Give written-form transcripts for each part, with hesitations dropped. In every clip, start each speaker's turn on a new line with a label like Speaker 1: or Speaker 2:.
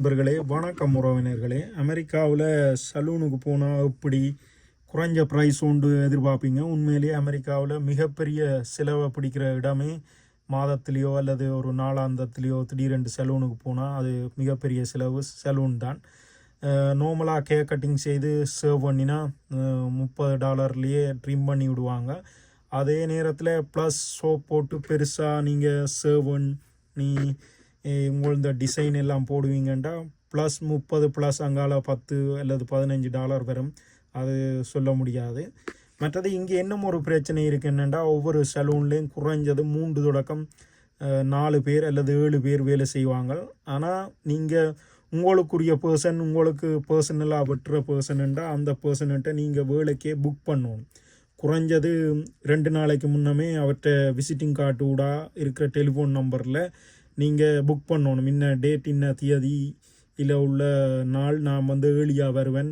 Speaker 1: நண்பர்களே, வணக்கம் உறவினர்களே. அமெரிக்காவில் சலூனுக்கு போனால் இப்படி குறைஞ்ச ப்ரைஸ் உண்டு எதிர்பார்ப்பீங்க. உண்மையிலேயே அமெரிக்காவில் மிகப்பெரிய செலவை பிடிக்கிற இடமே மாதத்துலேயோ அல்லது ஒரு நாளாந்தத்துலேயோ திடீரென்று சலூனுக்கு போனால் அது மிகப்பெரிய செலவு சலூன் தான். நார்மலாக கேக் கட்டிங் செய்து சர்வ் பண்ணினா $30லேயே ட்ரிம் பண்ணி விடுவாங்க. அதே நேரத்தில் ப்ளஸ் சோப் போட்டு பெருசாக நீங்கள் சர்வ் பண்ணி உங்களோட டிசைன் எல்லாம் போடுவீங்கண்டா ப்ளஸ் 30 ப்ளஸ் அங்கால $10 அல்லது $15 வரும். அது சொல்ல முடியாது. மற்றது இங்கே இன்னும் ஒரு பிரச்சனை இருக்குது. என்னென்னா ஒவ்வொரு சலூன்லேயும் குறைஞ்சது 3 தொடக்கம் 4 பேர் அல்லது 7 பேர் வேலை செய்வாங்க. ஆனால் நீங்கள் உங்களுக்குரிய பர்சன், உங்களுக்கு பர்சனலாக வெட்டுற பர்சனுண்டா அந்த பர்சன்கிட்ட நீங்கள் வேலைக்கே புக் பண்ணணும். குறைஞ்சது 2 நாளைக்கு முன்னமே அவர்கிட்ட விசிட்டிங் கார்டு கூட இருக்கிற டெலிஃபோன் நம்பரில் நீங்கள் புக் பண்ணணும். இன்ன டேட், இன்ன தேதி இல்லை உள்ள நாள் நான் ஏர்லியாக வருவேன்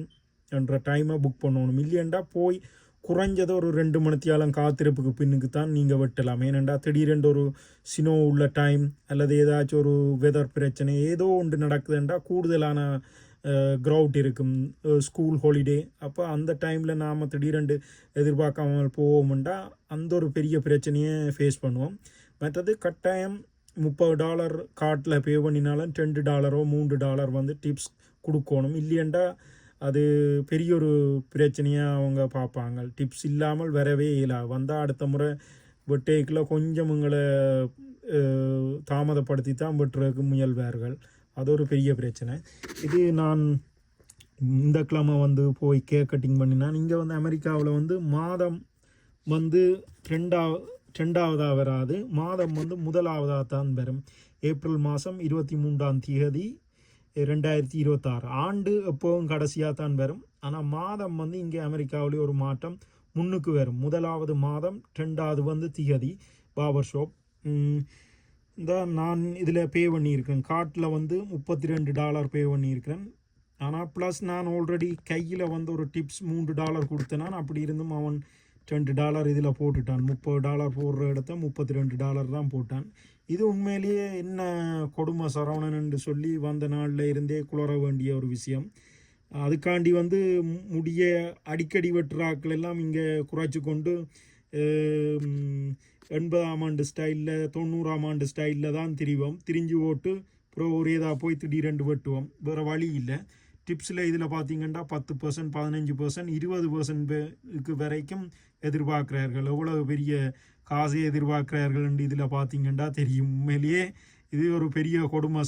Speaker 1: என்ற டைமை புக் பண்ணணும். இல்லையண்டா போய் குறைஞ்சது ஒரு 2 மணித்தியாலம் காத்திருப்புக்கு பின்னுக்கு தான் நீங்கள் வெட்டலாம். ஏனெண்டா திடீரென்று ஒரு சினோ உள்ள டைம் அல்லது ஏதாச்சும் ஒரு வெதர் பிரச்சனை ஏதோ ஒன்று நடக்குதுண்டா கூடுதலான க்ரௌட் இருக்கும், ஸ்கூல் ஹாலிடே. அப்போ அந்த டைமில் நாம் திடீரென்று எதிர்பார்க்காமல் போவோம்டா அந்த ஒரு பெரிய பிரச்சனையை ஃபேஸ் பண்ணுவோம். மற்றது கட்டாயம் $30 கார்ட்டில் பே பண்ணினாலும் $2 $3 டிப்ஸ் கொடுக்கணும். இல்லையண்டா அது பெரிய ஒரு பிரச்சனையாக அவங்க பார்ப்பாங்க. டிப்ஸ் இல்லாமல் வரவே இல்லை. வந்தால் அடுத்த முறை வெட்டேக்கில் கொஞ்சம் உங்களை தாமதப்படுத்தி தான் வெட்டுறதுக்கு முயல்வார்கள். அது ஒரு பெரிய பிரச்சனை. இது நான் இந்த கிழமை போய் கேக் கட்டிங் பண்ணினா இங்கே அமெரிக்காவில் மாதம் ரெண்டாவதாக வராது, மாதம் முதலாவதாக தான் வரும். ஏப்ரல் மாதம் 23ஆம் தேதி 2026. ஆண்டு எப்போவும் கடைசியாக தான் வரும். ஆனால் மாதம் இங்கே அமெரிக்காவிலே ஒரு மாற்றம் முன்னுக்கு வரும். முதலாவது மாதம் 2வது தேதி பார்பர் ஷாப். இந்த நான் இதில் பே பண்ணியிருக்கேன். கார்ட்டில் $32 பே பண்ணியிருக்கிறேன். ஆனால் ப்ளஸ் நான் ஆல்ரெடி கையில் ஒரு டிப்ஸ் $3 கொடுத்தேன். அப்படி இருந்தும் அவன் $2 இதில் போட்டுட்டான். $30 போடுற இடத்த $32 தான் போட்டான். இது உண்மையிலேயே என்ன கொடுமை சரவணன் என்று சொல்லி வந்த நாளில் இருந்தே குளற வேண்டிய ஒரு விஷயம். அதுக்காண்டி முடிய அடிக்கடி வெட்டுறாக்கள் எல்லாம் இங்கே குறைச்சி கொண்டு 80ஆம் ஆண்டு ஸ்டைலில் 90ஆம் ஆண்டு ஸ்டைலில் தான் திரிஞ்சு ஓட்டு அப்புறம் ஒரே இதாக போய் திடீரெண்டு வெட்டுவோம். வேறு வழி இல்லை. டிப்ஸில் இதில் பார்த்தீங்கன்னா 10%, 15%, 20% வரைக்கும் எதிர்பார்க்குறார்கள். எவ்வளோ பெரிய காசை எதிர்பார்க்குறார்கள் என்று இதில் பார்த்தீங்கன்னா தெரியும். உண்மையிலேயே இது ஒரு பெரிய கொடுமை.